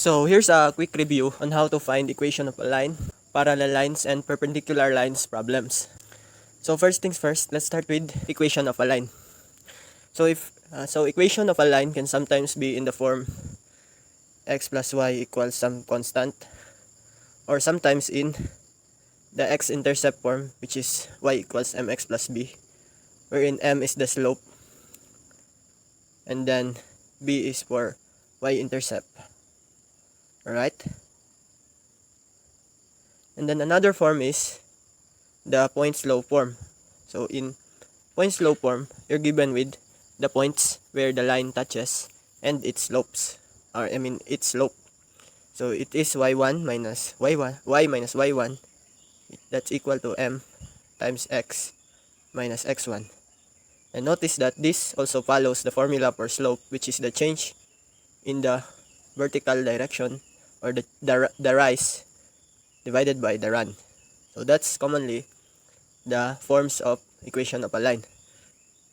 So here's a quick review on how to find equation of a line, parallel lines, and perpendicular lines problems. So first things first, let's start with equation of a line. So equation of a line can sometimes be in the form x plus y equals some constant, or sometimes in the x-intercept form, which is y equals mx plus b, wherein m is the slope and then b is for y-intercept. Alright? And then another form is the point slope form. So in point slope form, you're given with the points where the line touches and its slopes, or its slope. So it is y1 minus y1, y minus y1, that's equal to m times x minus x1. And notice that this also follows the formula for slope, which is the change in the vertical direction, or the rise divided by the run. So that's commonly the forms of equation of a line.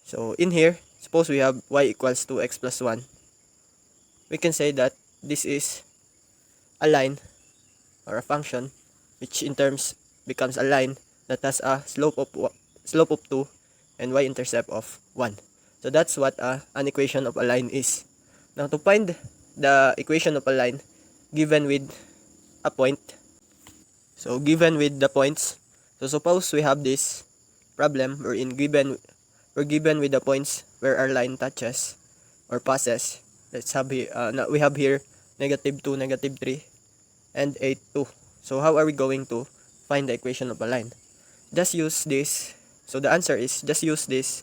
So in here, suppose we have y equals 2x plus 1. We can say that this is a line or a function which in terms becomes a line that has a slope of 2 and y-intercept of 1. So that's what an equation of a line is. Now to find the equation of a line given with a point, so given with the points, so suppose we have this problem wherein we're given with the points where our line touches or passes. Let's have here, we have here -2, -3, and 8, 2. So how are we going to find the equation of a line? Just use this. So the answer is just use this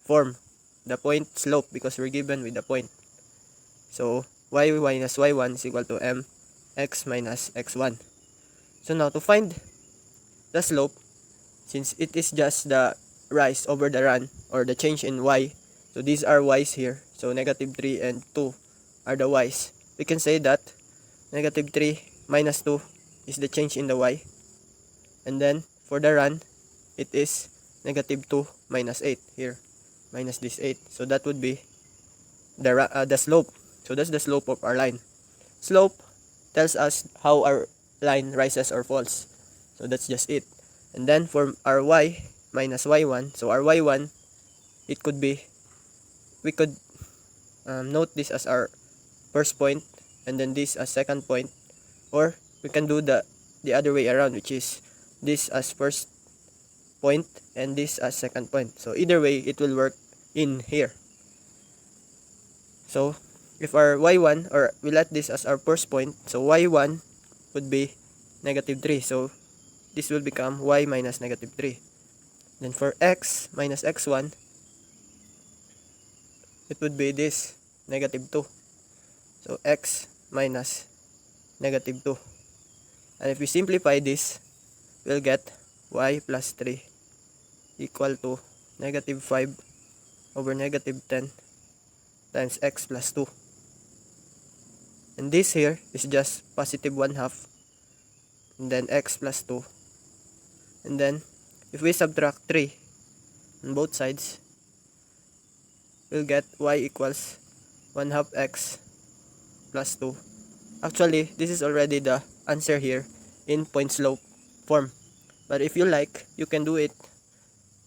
form, the point slope, because we're given with the point. So y minus y1 is equal to m x minus x1. So now to find the slope, since it is just the rise over the run, or the change in y, so these are y's here, so -3 and 2 are the y's. We can say that -3 minus 2 is the change in the y, and then for the run it is -2 minus 8 here, minus this 8, so that would be the slope. So that's the slope of our line. Slope tells us how our line rises or falls, so that's just it. And then for our y minus y1, so our y1, it could be, we could note this as our first point and then this as second point, or we can do the other way around, which is this as first point and this as second point. So either way it will work in here. So if our y1, or we let this as our first point, so y1 would be -3, so this will become y minus -3. Then for x minus x1, it would be this -2, so x minus -2. And if we simplify this, we'll get y plus 3 equal to -5 over -10 times x plus 2. And this here is just positive 1/2, and then x plus 2. And then if we subtract 3 on both sides, we'll get y equals 1/2 x plus 2. Actually, this is already the answer here in point slope form. But if you like, you can do it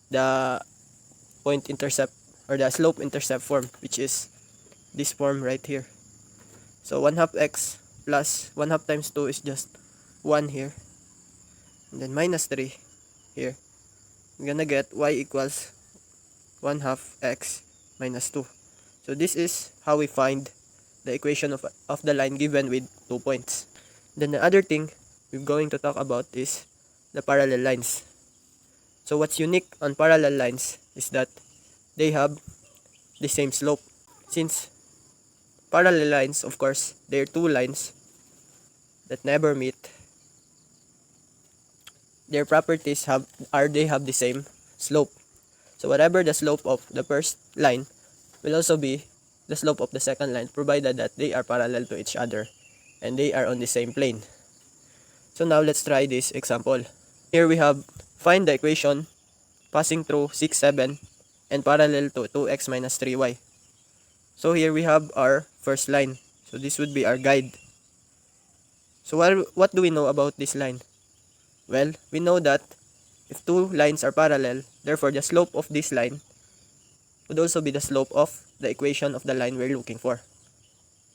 the point intercept, or the slope intercept form, which is this form right here. So 1/2 x plus 1/2 times 2 is just 1 here, and then minus 3 here. We're gonna get y equals 1/2 x minus 2. So this is how we find the equation of the line given with 2 points. Then the other thing we're going to talk about is the parallel lines. So what's unique on parallel lines is that they have the same slope. Since parallel lines, of course, they're two lines that never meet, their properties they have the same slope. So whatever the slope of the first line will also be the slope of the second line, provided that they are parallel to each other and they are on the same plane. So now let's try this example. Here we have find the equation passing through 6, 7 and parallel to 2x minus 3y. So here we have our first line. So this would be our guide. So what do we know about this line? Well, we know that if two lines are parallel, therefore the slope of this line would also be the slope of the equation of the line we're looking for.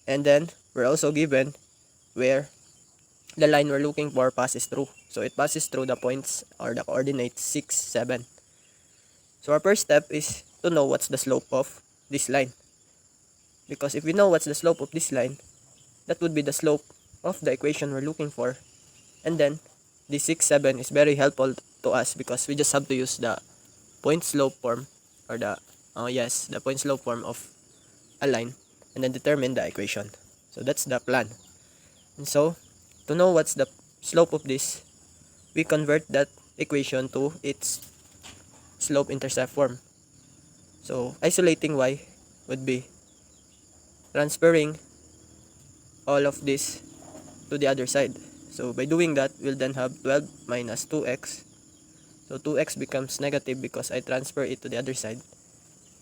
And then we're also given where the line we're looking for passes through. So it passes through the points or the coordinates 6, 7. So our first step is to know what's the slope of this line. Because if we know what's the slope of this line, that would be the slope of the equation we're looking for. And then the 6, 7 is very helpful to us because we just have to use the point slope form or the point slope form of a line and then determine the equation. So that's the plan. And so to know what's the slope of this, we convert that equation to its slope intercept form. So isolating y would be transferring all of this to the other side. So by doing that, we'll then have 12 minus 2x. So 2x becomes negative because I transfer it to the other side.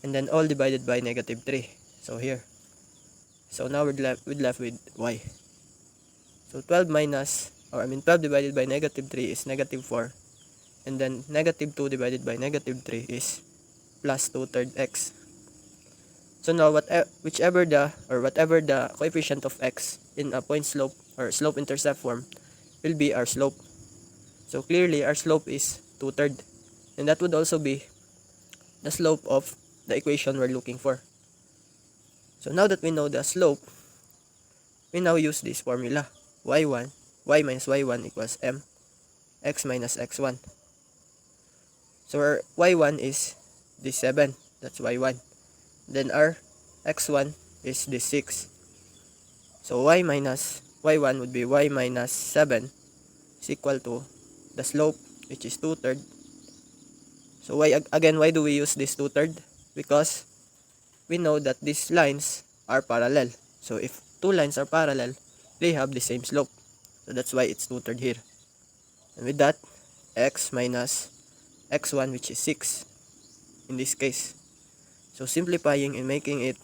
And then all divided by negative 3. So here. So now we're left with y. So 12 divided by negative 3 is negative 4. And then negative 2 divided by negative 3 is plus 2/3 x. So now whatever the coefficient of x in a point slope or slope intercept form will be our slope. So clearly our slope is 2/3. And that would also be the slope of the equation we're looking for. So now that we know the slope, we now use this formula. Y minus y1 equals m x minus x1. So our y1 is this 7. That's y1. Then our x1 is this 6. So y minus y1 would be y minus 7 is equal to the slope, which is 2/3. So why do we use this 2/3? Because we know that these lines are parallel. So if two lines are parallel, they have the same slope. So that's why it's 2/3 here. And with that, x minus x1, which is 6 in this case. So simplifying and making it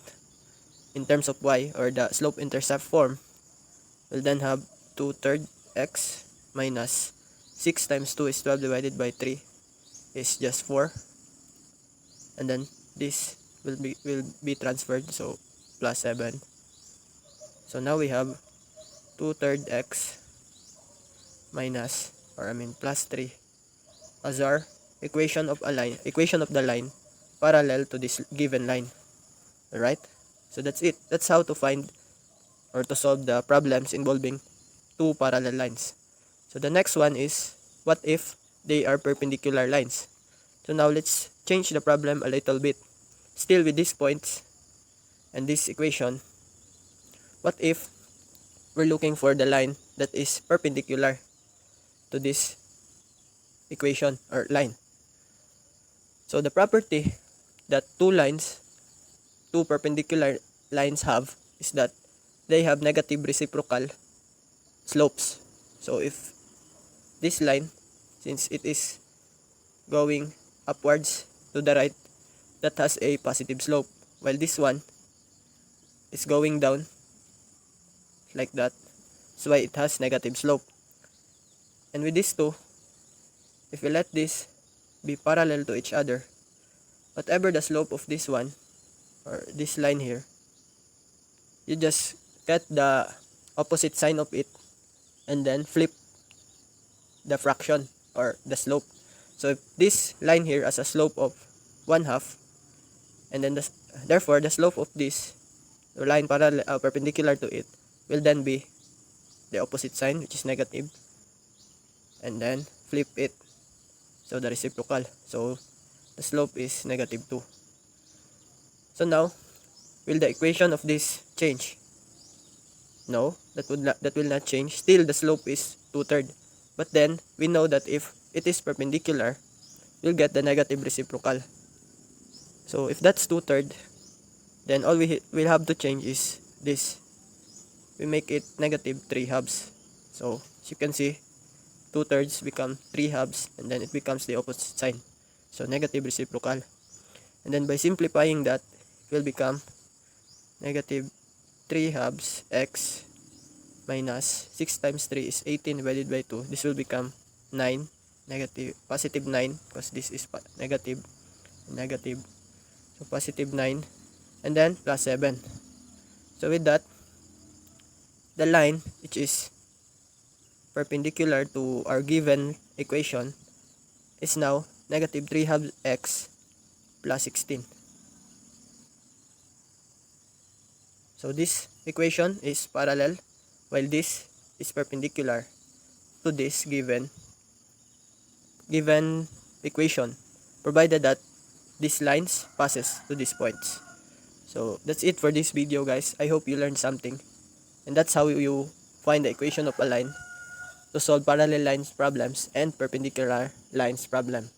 in terms of y or the slope intercept form, we'll then have 2/3 x minus 6 times 2 is 12 divided by 3 is just 4. And then this will be transferred, so plus 7. So now we have 2/3 x minus plus 3 as our equation of the line parallel to this given line. Alright? So that's it. That's how to find or to solve the problems involving two parallel lines. So the next one is, what if they are perpendicular lines? So now let's change the problem a little bit. Still with these points and this equation, what if we're looking for the line that is perpendicular to this equation or line? So the property that two perpendicular lines have is that they have negative reciprocal slopes. So if this line, since it is going upwards to the right, that has a positive slope, while this one is going down like that, that's why it has negative slope. And with these two, if we let this be parallel to each other, whatever the slope of this one or this line here, you just get the opposite sign of it and then flip the fraction or the slope. So if this line here has a slope of 1/2, and then therefore the slope of this line perpendicular to it will then be the opposite sign, which is negative, and then flip it, so the reciprocal. So the slope is -2. So now, will the equation of this change? No, that will not change. Still the slope is 2/3. But then we know that if it is perpendicular, we'll get the negative reciprocal. So if that's 2/3, then all we'll have to change is this. We make it -3/2. So as you can see, 2/3 become 3/2, and then it becomes the opposite sign. So negative reciprocal. And then by simplifying that, it will become -3/2 x minus 6 times 3 is 18 divided by 2. This will become 9, negative, positive 9, because this is negative, negative. So positive 9, and then plus 7. So with that, the line which is perpendicular to our given equation is now negative 3 halves x plus 16. So this equation is parallel, while this is perpendicular to this given equation, provided that these lines passes to these points. So that's it for this video, guys. I hope you learned something, and that's how you find the equation of a line to solve parallel lines problems and perpendicular lines problem.